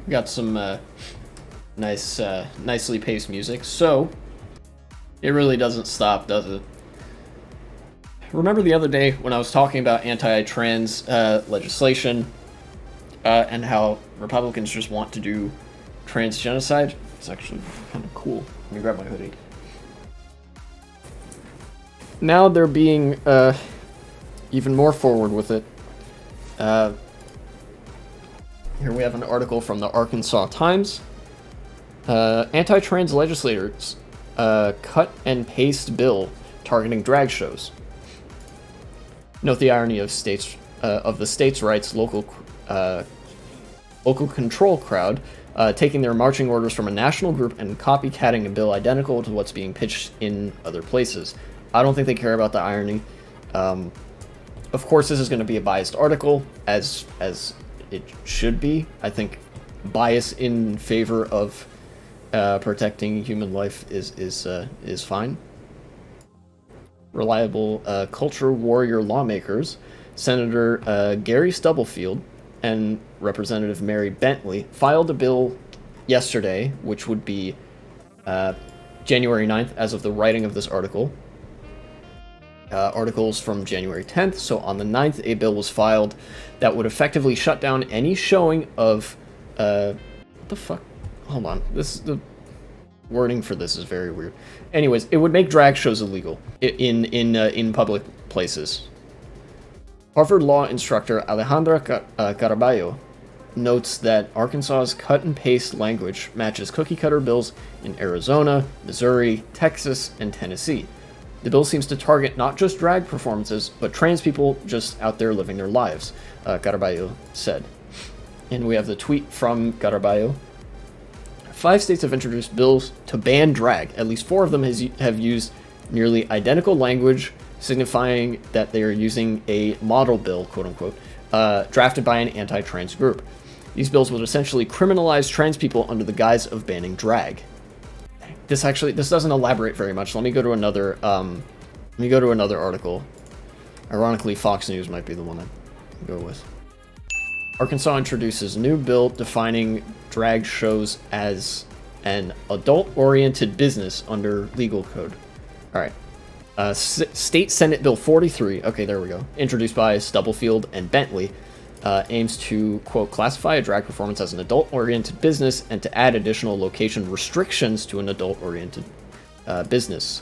got some nicely paced music. So it really doesn't stop, does it? Remember the other day when I was talking about anti-trans legislation and how Republicans just want to do trans genocide? It's actually kind of cool. Let me grab my hoodie. Now they're being even more forward with it. Here we have an article from the Arkansas Times. Anti-trans legislators cut and paste bill targeting drag shows. Note the irony of the states' rights local control crowd taking their marching orders from a national group and copycatting a bill identical to what's being pitched in other places. I don't think they care about the irony. Of course, this is going to be a biased article, as it should be. I think bias in favor of protecting human life is fine. Reliable culture warrior lawmakers, Senator Gary Stubblefield and Representative Mary Bentley filed a bill yesterday, which would be January 9th as of the writing of this article. Articles from January 10th, so on the 9th a bill was filed that would effectively shut down any showing of what the fuck? Hold on, the wording for this is very weird. Anyways, it would make drag shows illegal in public places. Harvard law instructor Alejandra Caraballo notes that Arkansas's cut and paste language matches cookie cutter bills in Arizona, Missouri, Texas, and Tennessee. The bill seems to target not just drag performances, but trans people just out there living their lives, Caraballo said. And we have the tweet from Caraballo. 5 states have introduced bills to ban drag. At least 4 of them have used nearly identical language, signifying that they are using a model bill, quote-unquote, drafted by an anti-trans group. These bills would essentially criminalize trans people under the guise of banning drag. This doesn't elaborate very much. Let me go to another article. Ironically, Fox News might be the one I go with. Arkansas introduces new bill defining drag shows as an adult-oriented business under legal code. All right. State Senate Bill 43, okay, there we go, introduced by Stubblefield and Bentley, aims to, quote, classify a drag performance as an adult-oriented business and to add additional location restrictions to an adult-oriented business.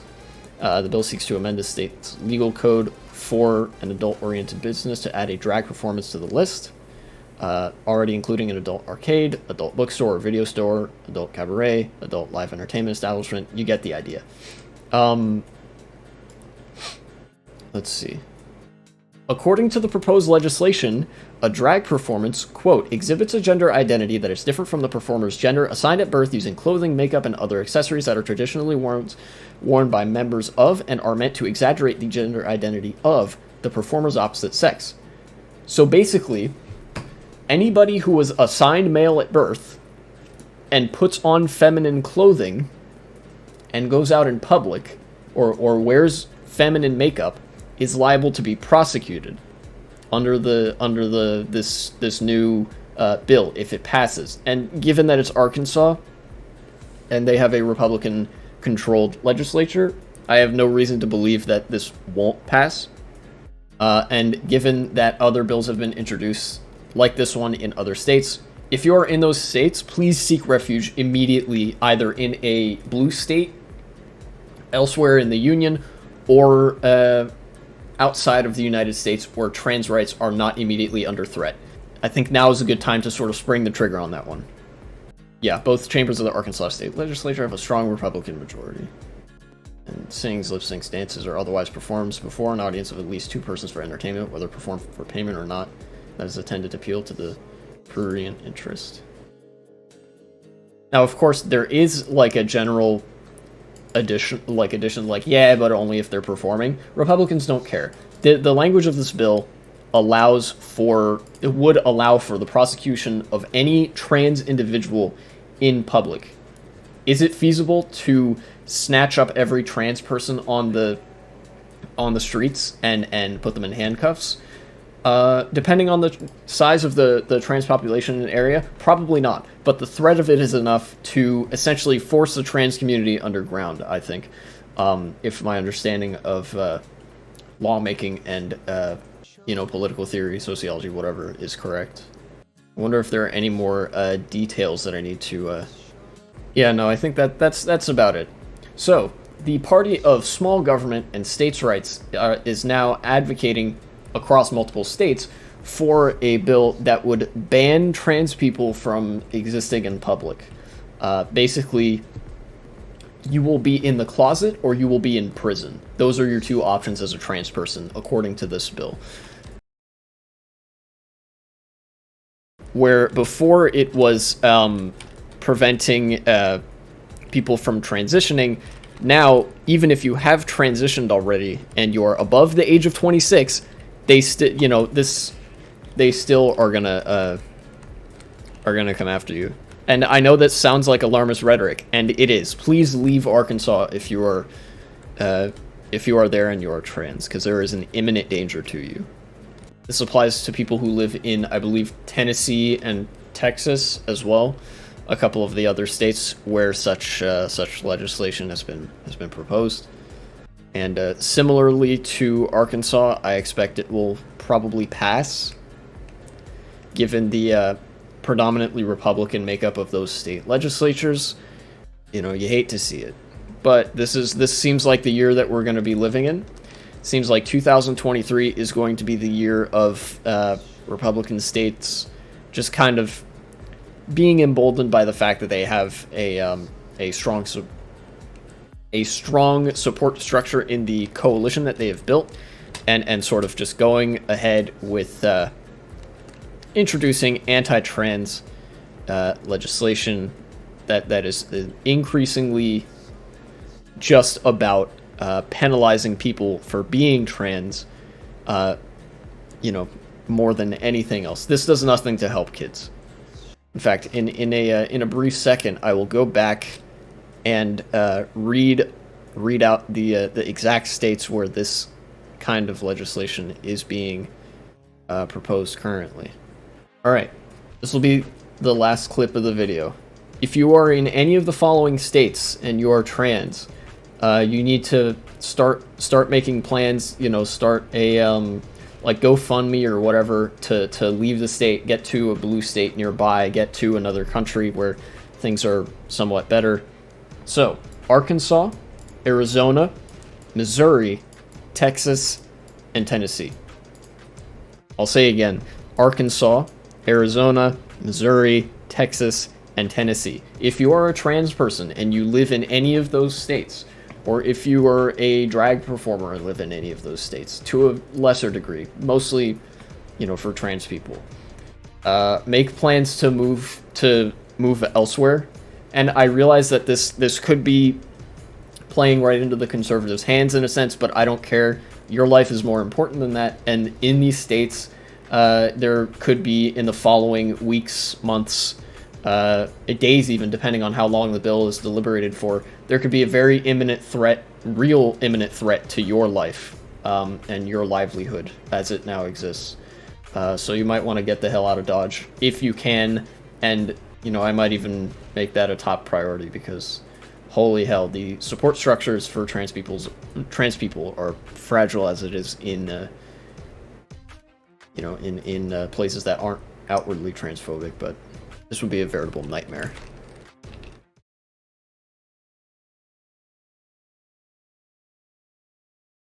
The bill seeks to amend the state's legal code for an adult-oriented business to add a drag performance to the list, already including an adult arcade, adult bookstore or video store, adult cabaret, adult live entertainment establishment. You get the idea. Let's see. According to the proposed legislation, a drag performance, quote, exhibits a gender identity that is different from the performer's gender assigned at birth using clothing, makeup, and other accessories that are traditionally worn by members of and are meant to exaggerate the gender identity of the performer's opposite sex. So basically, anybody who was assigned male at birth and puts on feminine clothing and goes out in public or wears feminine makeup is liable to be prosecuted under this new bill if it passes. And given that it's Arkansas and they have a Republican-controlled legislature, I have no reason to believe that this won't pass. And given that other bills have been introduced like this one in other states, if you're in those states, please seek refuge immediately, either in a blue state, elsewhere in the union, or outside of the United States where trans rights are not immediately under threat. I think now is a good time to sort of spring the trigger on that one. Yeah, both chambers of the Arkansas State Legislature have a strong Republican majority. And sings, lip syncs, dances, or otherwise performs before an audience of at least 2 persons for entertainment, whether performed for payment or not, that is intended to appeal to the prurient interest. Now, of course, there is like a general addition, like, yeah, but only if they're performing. Republicans don't care. The language of this bill would allow for the prosecution of any trans individual in public. Is it feasible to snatch up every trans person on the streets and put them in handcuffs? Depending on the size of the trans population in an area, probably not. But the threat of it is enough to essentially force the trans community underground, I think. If my understanding of lawmaking and, political theory, sociology, whatever, is correct. I wonder if there are any more details that I need to... Yeah, no, I think that's about it. So, the party of small government and states' rights is now advocating across multiple states for a bill that would ban trans people from existing in public. Basically, you will be in the closet or you will be in prison. Those are your two options as a trans person, according to this bill. Where before it was preventing people from transitioning, now, even if you have transitioned already and you're above the age of 26, they still, they still are gonna come after you. And I know that sounds like alarmist rhetoric, and it is. Please leave Arkansas if you are there and you are trans, because there is an imminent danger to you. This applies to people who live in, I believe, Tennessee and Texas as well. A couple of the other states where such legislation has been proposed. And similarly to Arkansas, I expect it will probably pass, given the predominantly Republican makeup of those state legislatures. You know, you hate to see it, but this seems like the year that we're going to be living in. It seems like 2023 is going to be the year of Republican states just kind of being emboldened by the fact that they have a strong support structure in the coalition that they have built, and sort of just going ahead with introducing anti-trans legislation that is increasingly just about penalizing people for being trans, more than anything else. This does nothing to help kids. In fact, in a brief second, I will go back and read out the exact states where this kind of legislation is being proposed currently. All right, this will be the last clip of the video. If you are in any of the following states and you are trans, you need to start making plans. Start a like GoFundMe or whatever to leave the state, get to a blue state nearby, get to another country where things are somewhat better. So, Arkansas, Arizona, Missouri, Texas, and Tennessee. I'll say again, Arkansas, Arizona, Missouri, Texas, and Tennessee. If you are a trans person and you live in any of those states, or if you are a drag performer and live in any of those states, to a lesser degree, mostly, for trans people, make plans to move elsewhere. And I realize that this could be playing right into the conservatives' hands in a sense, but I don't care. Your life is more important than that. And in these states, there could be, in the following weeks, months, days even, depending on how long the bill is deliberated for, there could be a very real imminent threat to your life and your livelihood as it now exists. So you might want to get the hell out of Dodge if you can, and I might even make that a top priority, because holy hell, the support structures for trans people are fragile as it is in in places that aren't outwardly transphobic, but this would be a veritable nightmare.